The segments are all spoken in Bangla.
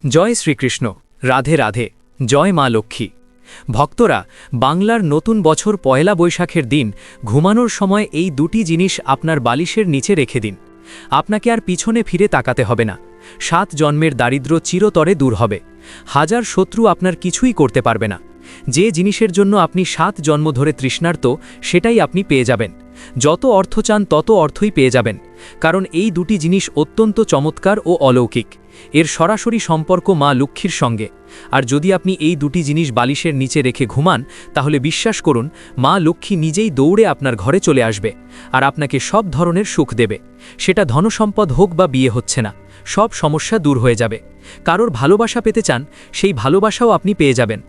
জয় শ্রীকৃষ্ণ, রাধে রাধে, জয় মা লক্ষ্মী। ভক্তরা, বাংলার নতুন বছর পয়লা বৈশাখের দিন ঘুমানোর সময় এই দুটি জিনিস আপনার বালিশের নিচে রেখে দিন। আপনাকে আর পিছনে ফিরে তাকাতে হবে না। 7 জন্মের দারিদ্র্য চিরতরে দূর হবে। হাজার শত্রু আপনার কিছুই করতে পারবে না। যে জিনিসের জন্য আপনি 7 জন্ম ধরে তৃষ্ণার্ত, সেটাই আপনি পেয়ে যাবেন। যত অর্থ চান তত অর্থই পেয়ে যাবেন, কারণ এই দুটি জিনিস অত্যন্ত চমৎকার ও অলৌকিক। এর সরাসরি সম্পর্ক মা লক্ষ্মীর সঙ্গে। আর যদি আপনি এই দুটি জিনিস বালিশের নিচে রেখে ঘুমান, তাহলে বিশ্বাস করুন, মা লক্ষ্মী নিজেই দৌড়ে আপনার ঘরে চলে আসবে আর আপনাকে সব ধরনের সুখ দেবে। সেটা ধনসম্পদ হোক বা বিয়ে হচ্ছে না, সব সমস্যা দূর হয়ে যাবে। কারোর ভালোবাসা পেতে চান, সেই ভালোবাসাও আপনি পেয়ে যাবেন।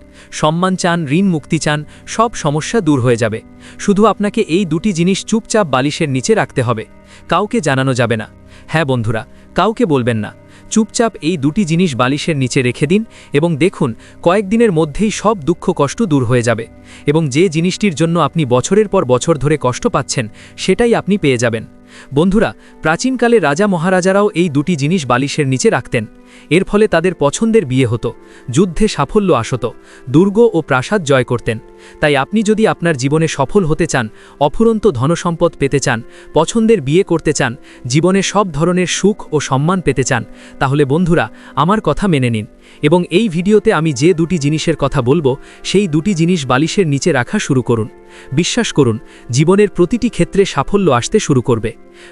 সম্মান চান, ঋণ মুক্তি চান, সব সমস্যা দূর হয়ে যাবে। শুধু আপনাকে এই দুটি জিনিস চুপচাপ বালিশের নিচে রাখতে হবে। কাউকে জানানো যাবে না। হ্যাঁ বন্ধুরা, কাউকে বলবেন না। চুপচাপ এই দুটি জিনিস বালিশের নিচে রেখে দিন এবং দেখুন, কয়েকদিনের মধ্যেই সব দুঃখ কষ্ট দূর হয়ে যাবে এবং যে জিনিসটির জন্য আপনি বছরের পর বছর ধরে কষ্ট পাচ্ছেন, সেটাই আপনি পেয়ে যাবেন। বন্ধুরা, প্রাচীনকালে রাজা মহারাজারাও এই দুটি জিনিস বালিশের নিচে রাখতেন। এর ফলে তাদের পছন্দের বিয়ে হতো, যুদ্ধে সাফল্য আসত, দুর্গ ও প্রাসাদ জয় করতেন। তাই আপনি যদি আপনার জীবনে সফল হতে চান, অফুরন্ত ধনসম্পদ পেতে চান, পছন্দের বিয়ে করতে চান, জীবনে সব ধরনের সুখ ও সম্মান পেতে চান, তাহলে বন্ধুরা আমার কথা মেনে নিন এবং এই ভিডিওতে আমি যে দুটি জিনিসের কথা বলবো, সেই দুটি জিনিস বালিশের নিচে রাখা শুরু করুন। বিশ্বাস করুন, জীবনের প্রতিটি ক্ষেত্রে সাফল্য আসতে শুরু করবে।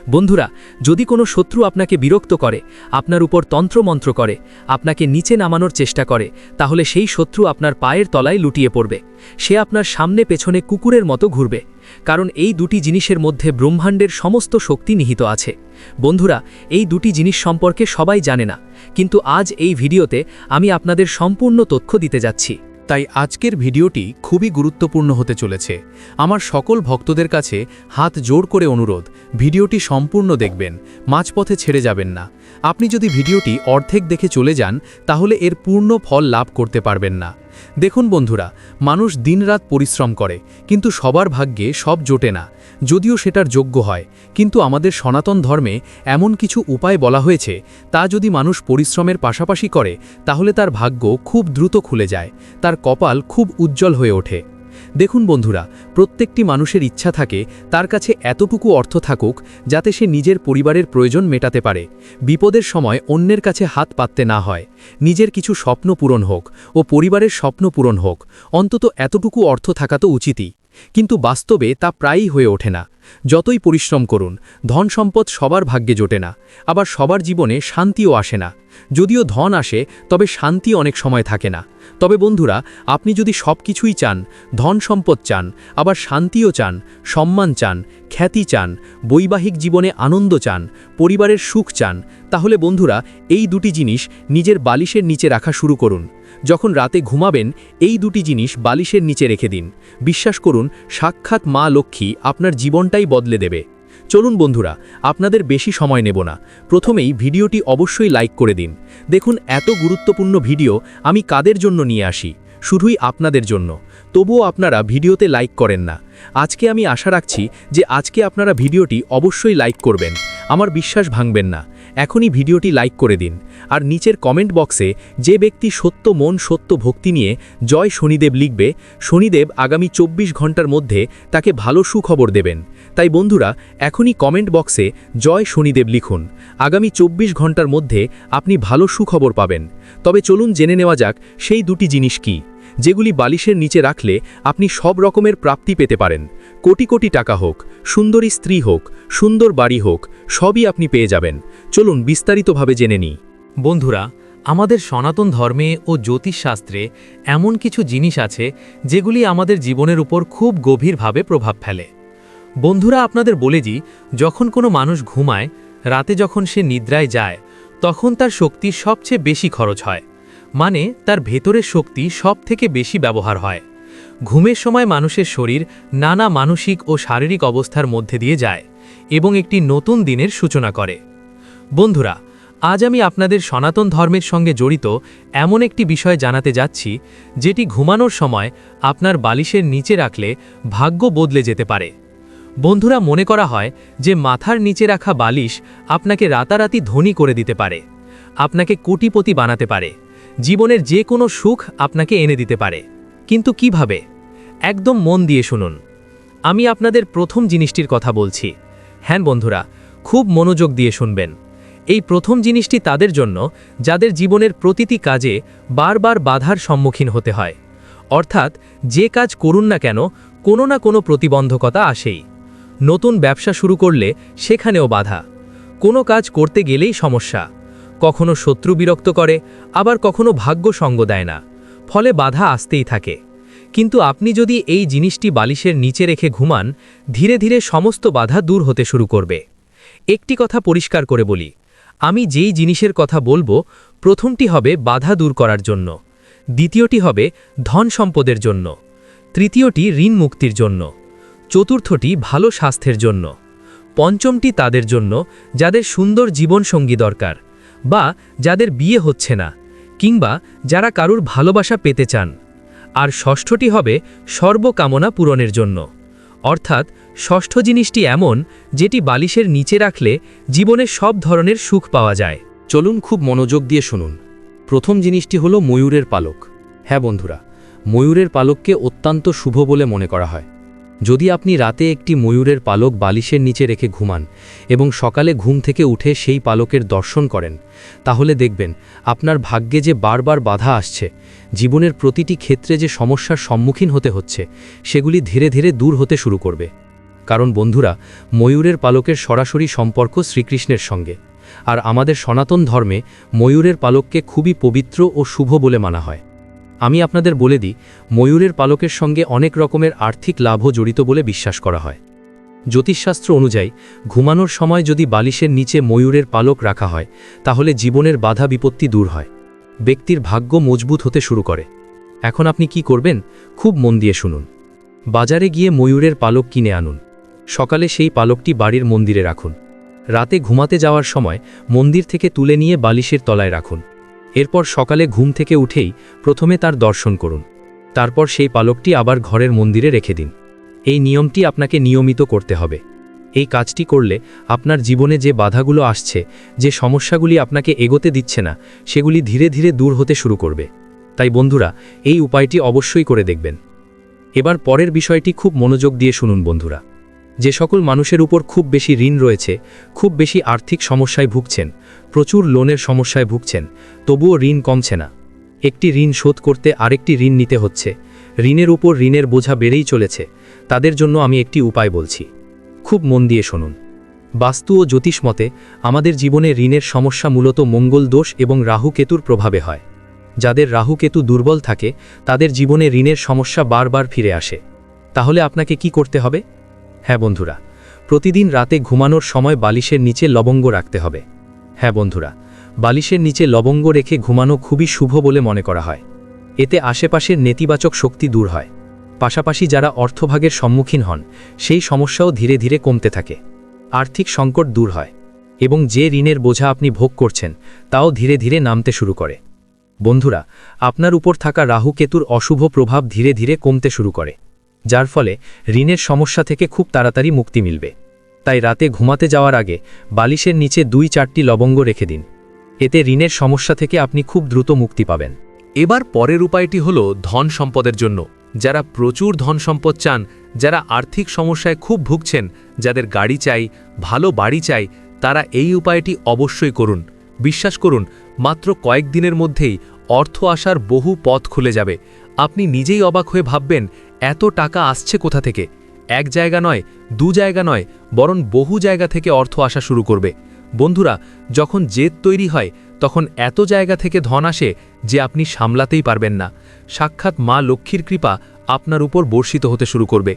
বন্ধুরা, যদি কোনো শত্রু আপনাকে বিরক্ত করে, আপনার উপর তন্ত্রমন্ত্র করে, আপনাকে নিচে নামানোর চেষ্টা করে, তাহলে সেই শত্রু আপনার পায়ের তলায় লুটিয়ে পড়বে। সে আপনার সামনে পেছনে কুকুরের মতো ঘুরবে, কারণ এই দুটি জিনিসের মধ্যে ব্রহ্মাণ্ডের সমস্ত শক্তি নিহিত আছে। বন্ধুরা, এই দুটি জিনিস সম্পর্কে সবাই জানে না, কিন্তু আজ এই ভিডিওতে আমি আপনাদের সম্পূর্ণ তথ্য দিতে যাচ্ছি। তাই আজকের ভিডিওটি খুবই গুরুত্বপূর্ণ হতে চলেছে। আমার সকল ভক্তদের কাছে হাত জোর করে অনুরোধ, ভিডিওটি সম্পূর্ণ দেখবেন, মাঝপথে ছেড়ে যাবেন না। আপনি যদি ভিডিওটি অর্ধেক দেখে চলে যান, তাহলে এর পূর্ণ ফল লাভ করতে পারবেন না। দেখুন বন্ধুরা, মানুষ দিনরাত পরিশ্রম করে, কিন্তু সবার ভাগ্যে সব জোটে না, যদিও সেটার যোগ্য হয়। কিন্তু আমাদের সনাতন ধর্মে এমন কিছু উপায় বলা হয়েছে, তা যদি মানুষ পরিশ্রমের পাশাপাশি করে, তাহলে তার ভাগ্য খুব দ্রুত খুলে যায়, তার কপাল খুব উজ্জ্বল হয়ে ওঠে। দেখুন বন্ধুরা, প্রত্যেকটি মানুষের ইচ্ছা থাকে তার কাছে এতটুকু অর্থ থাকুক যাতে সে নিজের পরিবারের প্রয়োজন মেটাতে পারে, বিপদের সময় অন্যের কাছে হাত পাততে না হয়। নিজের কিছু স্বপ্ন পূরণ হোক ও পরিবারের স্বপ্ন পূরণ হোক, অন্তত এতটুকু অর্থ থাকা তো উচিতই। কিন্তু বাস্তবে তা প্রায়ই হয়ে ওঠে না। যতই পরিশ্রম করুন, ধন সম্পদ সবার ভাগ্যে জোটে না, আবার সবার জীবনে শান্তিও আসে না। যদিও ধন আসে, তবে শান্তি অনেক সময় থাকে না। তবে বন্ধুরা, আপনি যদি সব কিছুই চান, ধন সম্পদ চান, আবার শান্তিও চান, সম্মান চান, খ্যাতি চান, বৈবাহিক জীবনে আনন্দ চান, পরিবারের সুখ চান, তাহলে বন্ধুরা এই দুটি জিনিস নিজের বালিশের নিচে রাখা শুরু করুন। যখন রাতে ঘুমাবেন, এই দুটি জিনিস বালিশের নিচে রেখে দিন। বিশ্বাস করুন, সাক্ষাৎ মা লক্ষ্মী আপনার জীবনটাই বদলে দেবে। চলুন বন্ধুরা, আপনাদের বেশি সময় নেব না। প্রথমেই ভিডিওটি অবশ্যই লাইক করে দিন। দেখুন, এত গুরুত্বপূর্ণ ভিডিও আমি কাদের জন্য নিয়ে আসি, শুধুই আপনাদের জন্য। তবুও আপনারা ভিডিওতে লাইক করেন না। আজকে আমি আশা রাখছি যে আজকে আপনারা ভিডিওটি অবশ্যই লাইক করবেন। আমার বিশ্বাস ভাঙবেন না। এখনই ভিডিওটি লাইক করে দিন। আর নিচের কমেন্ট বক্সে যে ব্যক্তি সত্য মন সত্য ভক্তি নিয়ে জয় শনিদেব লিখবে, শনিদেব আগামী 24 ঘন্টার মধ্যে তাকে ভালো সুখবর দেবেন। তাই বন্ধুরা, এখনই কমেন্ট বক্সে জয় শনিদেব লিখুন। আগামী 24 ঘন্টার মধ্যে আপনি ভালো সুখবর পাবেন। তবে চলুন জেনে নেওয়া যাক সেই দুটি জিনিস কি, যেগুলি বালিশের নিচে রাখলে আপনি সব রকমের প্রাপ্তি পেতে পারেন। কোটি কোটি টাকা হোক, সুন্দরী স্ত্রী হোক, সুন্দর বাড়ি হোক, সবই আপনি পেয়ে যাবেন। চলুন বিস্তারিতভাবে জেনে নিই। বন্ধুরা, আমাদের সনাতন ধর্মে ও জ্যোতিষশাস্ত্রে এমন কিছু জিনিস আছে যেগুলি আমাদের জীবনের উপর খুব গভীরভাবে প্রভাব ফেলে। বন্ধুরা, আপনাদের বলে দিই, যখন কোনো মানুষ ঘুমায়, রাতে যখন সে নিদ্রায় যায়, তখন তার শক্তির সবচেয়ে বেশি খরচ হয়, মানে তার ভেতরের শক্তি সব থেকে বেশি ব্যবহার হয়। ঘুমের সময় মানুষের শরীর নানা মানসিক ও শারীরিক অবস্থার মধ্যে দিয়ে যায় এবং একটি নতুন দিনের সূচনা করে। বন্ধুরা, আজ আমি আপনাদের সনাতন ধর্মের সঙ্গে জড়িত এমন একটি বিষয় জানাতে যাচ্ছি, যেটি ঘুমানোর সময় আপনার বালিশের নিচে রাখলে ভাগ্য বদলে যেতে পারে। বন্ধুরা, মনে করা হয় যে মাথার নিচে রাখা বালিশ আপনাকে রাতারাতি ধনী করে দিতে পারে, আপনাকে কোটিপতি বানাতে পারে, জীবনের যে কোনো সুখ আপনাকে এনে দিতে পারে। কিন্তু কিভাবে? একদম মন দিয়ে শুনুন। আমি আপনাদের প্রথম জিনিসটির কথা বলছি। হ্যাঁ বন্ধুরা, খুব মনোযোগ দিয়ে শুনবেন। এই প্রথম জিনিসটি তাদের জন্য যাদের জীবনের প্রতিটি কাজে বারবার বাধার সম্মুখীন হতে হয়। অর্থাৎ যে কাজ করুন না কেন, কোনো না কোনো প্রতিবন্ধকতা আসেই। নতুন ব্যবসা শুরু করলে সেখানেও বাধা। কোনো কাজ করতে গেলেই সমস্যা। কখনো শত্রু বিরক্ত করে, আবার কখনো ভাগ্য সঙ্গ দেয় না। ফলে বাধা আসতেই থাকে। কিন্তু আপনি যদি এই জিনিসটি বালিশের নিচে রেখে ঘুমান, ধীরে ধীরে সমস্ত বাধা দূর হতে শুরু করবে। একটি কথা পরিষ্কার করে বলি, আমি যেই জিনিসের কথা বলবো, প্রথমটি হবে বাধা দূর করার জন্য, দ্বিতীয়টি হবে ধন সম্পদের জন্য, তৃতীয়টি ঋণ মুক্তির জন্য, চতুর্থটি ভালো স্বাস্থ্যের জন্য, পঞ্চমটি তাদের জন্য যাদের সুন্দর জীবনসঙ্গী দরকার, বা যাদের বিয়ে হচ্ছে না, কিংবা যারা কারুর ভালোবাসা পেতে চান। আর ষষ্ঠটি হবে সর্বকামনা পূরণের জন্য। অর্থাৎ ষষ্ঠ জিনিসটি এমন যেটি বালিশের নিচে রাখলে জীবনে সব ধরনের সুখ পাওয়া যায়। চলুন খুব মনোযোগ দিয়ে শুনুন। প্রথম জিনিসটি হলো ময়ূরের পালক। হ্যাঁ বন্ধুরা, ময়ূরের পালককে অত্যন্ত শুভ বলে মনে করা হয়। যদি আপনি রাতে একটি ময়ূরের পালক বালিশের নিচে রেখে ঘুমান এবং সকালে ঘুম থেকে উঠে সেই পালকের দর্শন করেন, তাহলে দেখবেন আপনার ভাগ্যে যে বারবার বাধা আসছে, জীবনের প্রতিটি ক্ষেত্রে যে সমস্যার সম্মুখীন হতে হচ্ছে, সেগুলি ধীরে ধীরে দূর হতে শুরু করবে। কারণ বন্ধুরা, ময়ূরের পালকের সরাসরি সম্পর্ক শ্রীকৃষ্ণের সঙ্গে। আর আমাদের সনাতন ধর্মে ময়ূরের পালককে খুবই পবিত্র ও শুভ বলে মানা হয়। আমি আপনাদের বলে দিই, ময়ূরের পালকের সঙ্গে অনেক রকমের আর্থিক লাভও জড়িত বলে বিশ্বাস করা হয়। জ্যোতিষশাস্ত্র অনুযায়ী ঘুমানোর সময় যদি বালিশের নিচে ময়ূরের পালক রাখা হয়, তাহলে জীবনের বাধা বিপত্তি দূর হয়, ব্যক্তির ভাগ্য মজবুত হতে শুরু করে। এখন আপনি কি করবেন? খুব মন দিয়ে শুনুন। বাজারে গিয়ে ময়ূরের পালক কিনে আনুন। সকালে সেই পালকটি বাড়ির মন্দিরে রাখুন। রাতে ঘুমাতে যাওয়ার সময় মন্দির থেকে তুলে নিয়ে বালিশের তলায় রাখুন। এরপর সকালে ঘুম থেকে উঠেই প্রথমে তার দর্শন করুন। তারপর সেই পালকটি আবার ঘরের মন্দিরে রেখে দিন। এই নিয়মটি আপনাকে নিয়মিত করতে হবে। এই কাজটি করলে আপনার জীবনে যে বাধাগুলো আসছে, যে সমস্যাগুলি আপনাকে এগোতে দিচ্ছে না, সেগুলি ধীরে ধীরে দূর হতে শুরু করবে। তাই বন্ধুরা, এই উপায়টি অবশ্যই করে দেখবেন। এবার পরের বিষয়টি খুব মনোযোগ দিয়ে শুনুন বন্ধুরা। যে সকল মানুষের উপর খুব বেশি ঋণ রয়েছে, খুব বেশি আর্থিক সমস্যায় ভুগছেন, প্রচুর লোনের সমস্যায় ভুগছেন, তবুও ঋণ কমছে না, একটি ঋণ শোধ করতে আরেকটি ঋণ নিতে হচ্ছে, ঋণের উপর ঋণের বোঝা বেড়েই চলেছে, তাদের জন্য আমি একটি উপায় বলছি। খুব মন দিয়ে শুনুন। বাস্তু ও জ্যোতিষ মতে আমাদের জীবনে ঋণের সমস্যা মূলত মঙ্গল দোষ এবং রাহু কেতুর প্রভাবে হয়। যাদের রাহু কেতু দুর্বল থাকে, তাদের জীবনে ঋণের সমস্যা বারবার ফিরে আসে। তাহলে আপনাকে কি করতে হবে? হ্যাঁ বন্ধুরা, প্রতিদিন রাতে ঘুমানোর সময় বালিশের নিচে লবঙ্গ রাখতে হবে। হ্যাঁ বন্ধুরা, বালিশের নিচে লবঙ্গ রেখে ঘুমানো খুবই শুভ বলে মনে করা হয়। এতে আশেপাশের নেতিবাচক শক্তি দূর হয়। পাশাপাশি যারা অর্থভাগের সম্মুখীন হন, সেই সমস্যাও ধীরে ধীরে কমতে থাকে। আর্থিক সংকট দূর হয় এবং যে ঋণের বোঝা আপনি ভোগ করছেন, তাও ধীরে ধীরে নামতে শুরু করে। বন্ধুরা, আপনার উপর থাকা রাহু কেতুর অশুভ প্রভাব ধীরে ধীরে কমতে শুরু করে, যার ফলে ঋণের সমস্যা থেকে খুব তাড়াতাড়ি মুক্তি মিলবে। তাই রাতে ঘুমাতে যাওয়ার আগে বালিশের নিচে 2-4টি লবঙ্গ রেখে দিন। এতে ঋণের সমস্যা থেকে আপনি খুব দ্রুত মুক্তি পাবেন। এবার পরের উপায়টি হলো ধন সম্পদের জন্য। যারা প্রচুর ধন সম্পদ চান, যারা আর্থিক সমস্যায় খুব ভুগছেন, যাদের গাড়ি চাই, ভালো বাড়ি চাই, তারা এই উপায়টি অবশ্যই করুন। বিশ্বাস করুন, মাত্র কয়েকদিনের মধ্যেই অর্থ আসার বহু পথ খুলে যাবে। আপনি নিজেই অবাক হয়ে ভাববেন, এত টাকা আসছে কোথা থেকে? এক জায়গা নয়, 2 জায়গা নয়, বরং বহু জায়গা থেকে অর্থ আসা শুরু করবে। বন্ধুরা, যখন জেদ তৈরি হয়, তখন এত জায়গা থেকে ধন আসে যে আপনি সামলাতেই পারবেন না। সাক্ষাৎ মা লক্ষ্মীর কৃপা আপনার উপর বর্ষিত হতে শুরু করবে।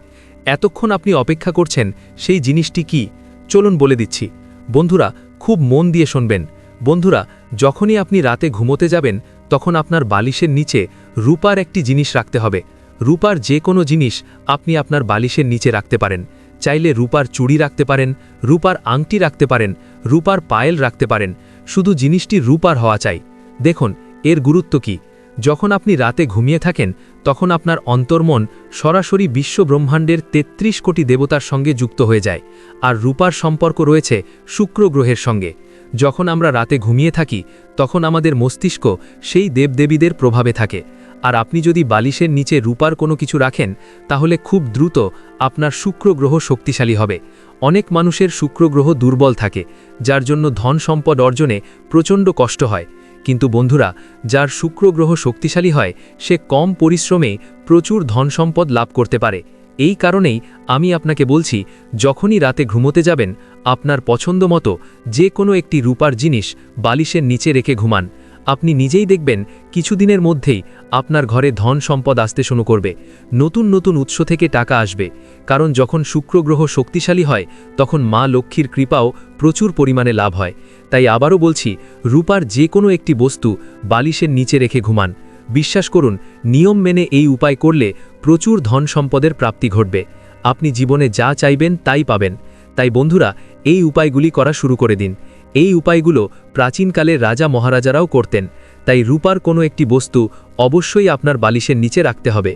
এতক্ষণ আপনি অপেক্ষা করছেন, সেই জিনিসটি কি? চলুন বলে দিচ্ছি। বন্ধুরা, খুব মন দিয়ে শুনবেন। বন্ধুরা, যখনই আপনি রাতে ঘুমোতে যাবেন, তখন আপনার বালিশের নিচে রূপার একটি জিনিস রাখতে হবে। রূপার যে কোনো জিনিস আপনি আপনার বালিশের নিচে রাখতে পারেন। চাইলে রূপার চুড়ি রাখতে পারেন, রূপার আংটি রাখতে পারেন, রূপার পায়েল রাখতে পারেন, শুধু জিনিসটি রূপার হওয়া চাই। দেখুন এর গুরুত্ব কি। যখন আপনি রাতে ঘুমিয়ে থাকেন, তখন আপনার অন্তর্মন সরাসরি বিশ্ব ব্রহ্মাণ্ডের 33 কোটি দেবতার সঙ্গে যুক্ত হয়ে যায়। আর রূপার সম্পর্ক রয়েছে শুক্র গ্রহের সঙ্গে। যখন আমরা রাতে ঘুমিয়ে থাকি তখন আমাদের মস্তিষ্ক সেই দেবদেবীদের প্রভাবে থাকে, আর আপনি যদি বালিশের নিচে রূপার কোনো কিছু রাখেন তাহলে খুব দ্রুত আপনার শুক্র গ্রহ শক্তিশালী হবে। অনেক মানুষের শুক্র গ্রহ দুর্বল থাকে, যার জন্য ধন সম্পদ অর্জনে প্রচণ্ড কষ্ট হয়। কিন্তু বন্ধুরা, যার শুক্র গ্রহ শক্তিশালী হয় সে কম পরিশ্রমে প্রচুর ধন সম্পদ লাভ করতে পারে। এই কারণেই আমি আপনাকে বলছি, যখনই রাতে ঘুমোতে যাবেন আপনার পছন্দ মতো যে কোনো একটি রূপার জিনিস বালিশের নিচে রেখে ঘুমান। আপনি নিজেই দেখবেন কিছুদিনের মধ্যেই আপনার ঘরে ধন সম্পদ আসতে শুরু করবে, নতুন নতুন উৎস থেকে টাকা আসবে। কারণ যখন শুক্র গ্রহ শক্তিশালী হয় তখন মা লক্ষ্মীর কৃপাও প্রচুর পরিমাণে লাভ হয়। তাই আবারও বলছি, রূপার যে কোনো একটি বস্তু বালিশের নিচে রেখে ঘুমান। বিশ্বাস করুন, নিয়ম মেনে এই উপায় করলে প্রচুর ধন সম্পদের প্রাপ্তি ঘটবে। আপনি জীবনে যা চাইবেন তাই পাবেন। তাই বন্ধুরা, এই উপায়গুলি করা শুরু করে দিন। এই উপায়গুলো প্রাচীনকালের রাজা মহারাজারাও করতেন। তাই রূপার কোনো একটি বস্তু অবশ্যই আপনার বালিশের নিচে রাখতে হবে।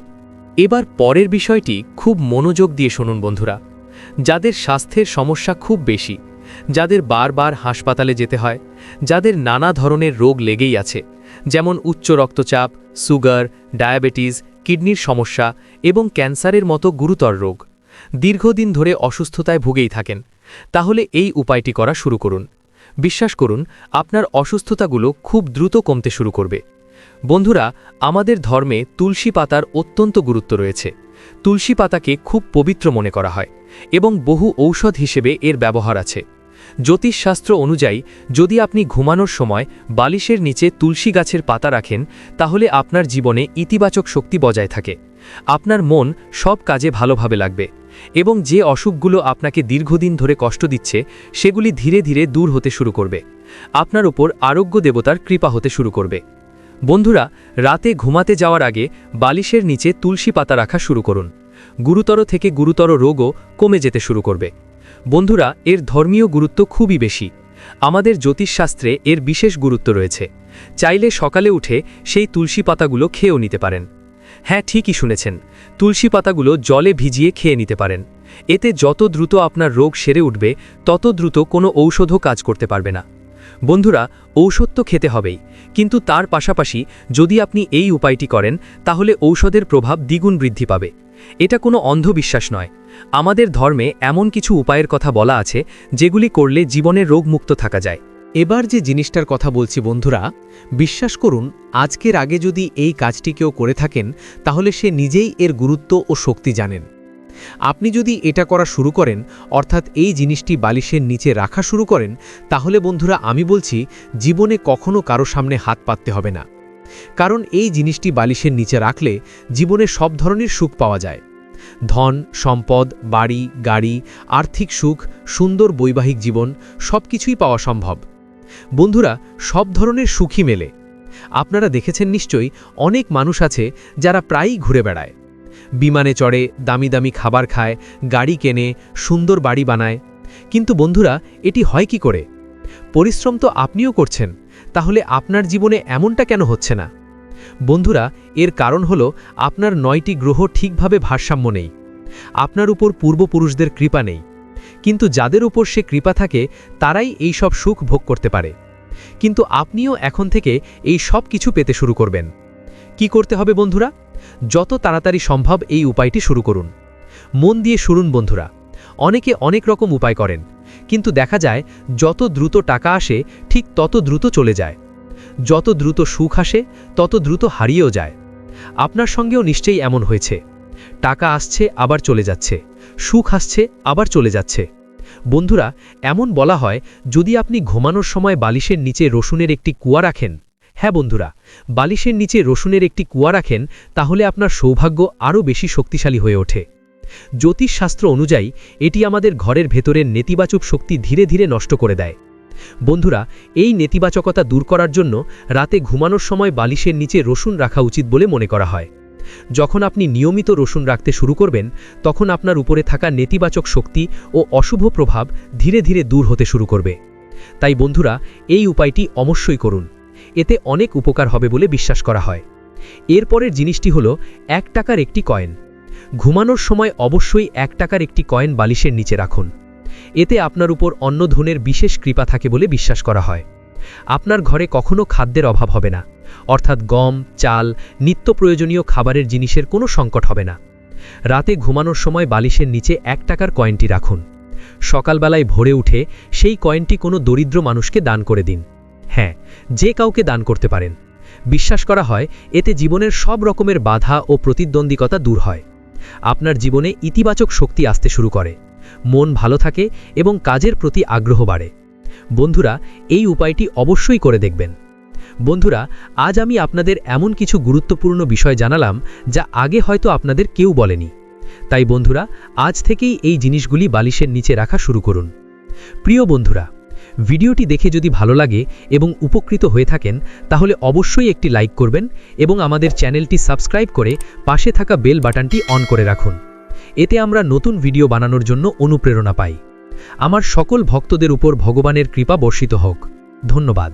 এবার পরের বিষয়টি খুব মনোযোগ দিয়ে শুনুন বন্ধুরা। যাদের স্বাস্থ্যের সমস্যা খুব বেশি, যাদের বারবার হাসপাতালে যেতে হয়, যাদের নানা ধরনের রোগ লেগেই আছে, যেমন উচ্চ রক্তচাপ, সুগার, ডায়াবেটিস, কিডনির সমস্যা এবং ক্যান্সারের মতো গুরুতর রোগ, দীর্ঘদিন ধরে অসুস্থতায় ভুগেই থাকেন, তাহলে এই উপায়টি করা শুরু করুন। বিশ্বাস করুন, আপনার অসুস্থতাগুলো খুব দ্রুত কমতে শুরু করবে। বন্ধুরা, আমাদের ধর্মে তুলসী পাতার অত্যন্ত গুরুত্ব রয়েছে। তুলসী পাতাকে খুব পবিত্র মনে করা হয় এবং বহু ঔষধ হিসেবে এর ব্যবহার আছে। জ্যোতিষশাস্ত্র অনুযায়ী যদি আপনি ঘুমানোর সময় বালিশের নিচে তুলসী গাছের পাতা রাখেন তাহলে আপনার জীবনে ইতিবাচক শক্তি বজায় থাকে, আপনার মন সব কাজে ভালোভাবে লাগবে এবং যে অসুখগুলো আপনাকে দীর্ঘদিন ধরে কষ্ট দিচ্ছে সেগুলি ধীরে ধীরে দূর হতে শুরু করবে। আপনার উপর আরোগ্য দেবতার কৃপা হতে শুরু করবে। বন্ধুরা, রাতে ঘুমাতে যাওয়ার আগে বালিশের নিচে তুলসী পাতা রাখা শুরু করুন। গুরুতর থেকে গুরুতর রোগও কমে যেতে শুরু করবে। বন্ধুরা, এর ধর্মীয় গুরুত্ব খুবই বেশি। আমাদের জ্যোতিষশাস্ত্রে এর বিশেষ গুরুত্ব রয়েছে। চাইলে সকালে উঠে সেই তুলসী পাতাগুলো খেয়েও নিতে পারেন। হ্যাঁ, ঠিকই শুনেছেন, তুলসী পাতাগুলো জলে ভিজিয়ে খেয়ে নিতে পারেন। এতে যত দ্রুত আপনার রোগ সেরে উঠবে তত দ্রুত কোনো ঔষধও কাজ করতে পারবে না। বন্ধুরা, ঔষধ তো খেতে হবেই, কিন্তু তার পাশাপাশি যদি আপনি এই উপায়টি করেন তাহলে ঔষধের প্রভাব দ্বিগুণ বৃদ্ধি পাবে। এটা কোনো অন্ধবিশ্বাস নয়। আমাদের ধর্মে এমন কিছু উপায়ের কথা বলা আছে যেগুলি করলে জীবনে রোগমুক্ত থাকা যায়। এবার যে জিনিসটার কথা বলছি বন্ধুরা, বিশ্বাস করুন, আজকের আগে যদি এই কাজটি কেউ করে থাকেন তাহলে সে নিজেই এর গুরুত্ব ও শক্তি জানেন। আপনি যদি এটা করা শুরু করেন, অর্থাৎ এই জিনিসটি বালিশের নিচে রাখা শুরু করেন, তাহলে বন্ধুরা আমি বলছি জীবনে কখনো কারো সামনে হাত পাততে হবে না। কারণ এই জিনিসটি বালিশের নিচে রাখলে জীবনে সব ধরনের সুখ পাওয়া যায়। ধন, সম্পদ, বাড়ি, গাড়ি, আর্থিক সুখ, সুন্দর বৈবাহিক জীবন সব কিছুই পাওয়া সম্ভব। বন্ধুরা, সব ধরনের সুখই মেলে। আপনারা দেখেছেন নিশ্চয়ই, অনেক মানুষ আছে যারা প্রায়ই ঘুরে বেড়ায়, বিমানে চড়ে, দামি দামি খাবার খায়, গাড়ি কেনে, সুন্দর বাড়ি বানায়। কিন্তু বন্ধুরা, এটি হয় কি করে? পরিশ্রম তো আপনিও করছেন, তাহলে আপনার জীবনে এমনটা কেন হচ্ছে না? বন্ধুরা, এর কারণ হলো আপনার 9টি গ্রহ ঠিকভাবে ভারসাম্য নেই। আপনার উপর পূর্বপুরুষদের কৃপা নেই। কিন্তু যাদের উপর সে কৃপা থাকে তারাই এই সব সুখ ভোগ করতে পারে। কিন্তু আপনিও এখন থেকে এই সব কিছু পেতে শুরু করবেন। কি করতে হবে বন্ধুরা? যত তাড়াতাড়ি সম্ভব এই উপায়টি শুরু করুন। মন দিয়ে শুনুন বন্ধুরা। অনেকে অনেক রকম উপায় করেন, কিন্তু দেখা যায় যত দ্রুত টাকা আসে ঠিক তত দ্রুত চলে যায়। যত দ্রুত সুখ আসে তত দ্রুত হারিয়েও যায়। আপনার সঙ্গেও নিশ্চয়ই এমন হয়েছে। টাকা আসছে আবার চলে যাচ্ছে, সুখ আসছে আবার চলে যাচ্ছে। বন্ধুরা, এমন বলা হয় যদি আপনি ঘুমানোর সময় বালিশের নিচে রসুনের একটি কুয়া রাখেন, হ্যাঁ বন্ধুরা, বালিশের নিচে রসুনের একটি কুয়া রাখেন, তাহলে আপনার সৌভাগ্য আরও বেশি শক্তিশালী হয়ে ওঠে। জ্যোতিষশাস্ত্র অনুযায়ী এটি আমাদের ঘরের ভেতরের নেতিবাচক শক্তি ধীরে ধীরে নষ্ট করে দেয়। বন্ধুরা, এই নেতিবাচকতা দূর করার জন্য রাতে ঘুমানোর সময় বালিশের নিচে রসুন রাখা উচিত বলে মনে করা হয়। যখন আপনি নিয়মিত রসুন রাখতে শুরু করবেন তখন আপনার উপরে থাকা নেতিবাচক শক্তি ও অশুভ প্রভাব ধীরে ধীরে দূর হতে শুরু করবে। তাই বন্ধুরা, এই উপায়টি অবশ্যই করুন। এতে অনেক উপকার হবে বলে বিশ্বাস করা হয়। এরপরের জিনিসটি হলো 1 টাকার একটি কয়েন। ঘুমানোর সময় অবশ্যই 1 টাকার একটি কয়েন বালিশের নিচে রাখুন। এতে আপনার উপর অন্য ধনের বিশেষ কৃপা থাকে বলে বিশ্বাস করা হয়। আপনার ঘরে কখনো খাদ্যের অভাব হবে না, অর্থাৎ গম, চাল, নিত্য প্রয়োজনীয় খাবারের জিনিসের কোনো সংকট হবে না। রাতে ঘুমানোর সময় বালিশের নিচে 1 টাকার কয়েনটি রাখুন। সকালবেলায় ভোরে উঠে সেই কয়েনটি কোনো দরিদ্র মানুষকে দান করে দিন। হ্যাঁ, যে কাউকে দান করতে পারেন। বিশ্বাস করা হয় এতে জীবনের সব রকমের বাধা ও প্রতিদ্বন্দ্বিতা দূর হয়। আপনার জীবনে ইতিবাচক শক্তি আসতে শুরু করে, মন ভালো থাকে এবং কাজের প্রতি আগ্রহ বাড়ে। বন্ধুরা, এই উপায়টি অবশ্যই করে দেখবেন। বন্ধুরা, আজ আমি আপনাদের এমন কিছু গুরুত্বপূর্ণ বিষয় জানালাম যা আগে হয়তো আপনাদের কেউ বলেনি। তাই বন্ধুরা, আজ থেকেই এই জিনিসগুলি বালিশের নিচে রাখা শুরু করুন। প্রিয় বন্ধুরা, ভিডিওটি দেখে যদি ভালো লাগে এবং উপকৃত হয়ে থাকেন তাহলে অবশ্যই একটি লাইক করবেন এবং আমাদের চ্যানেলটি সাবস্ক্রাইব করে পাশে থাকা বেল বাটনটি অন করে রাখুন। এতে আমরা নতুন ভিডিও বানানোর জন্য অনুপ্রেরণা পাই। আমার সকল ভক্তদের উপর ভগবানের কৃপা বর্ষিত হোক। ধন্যবাদ।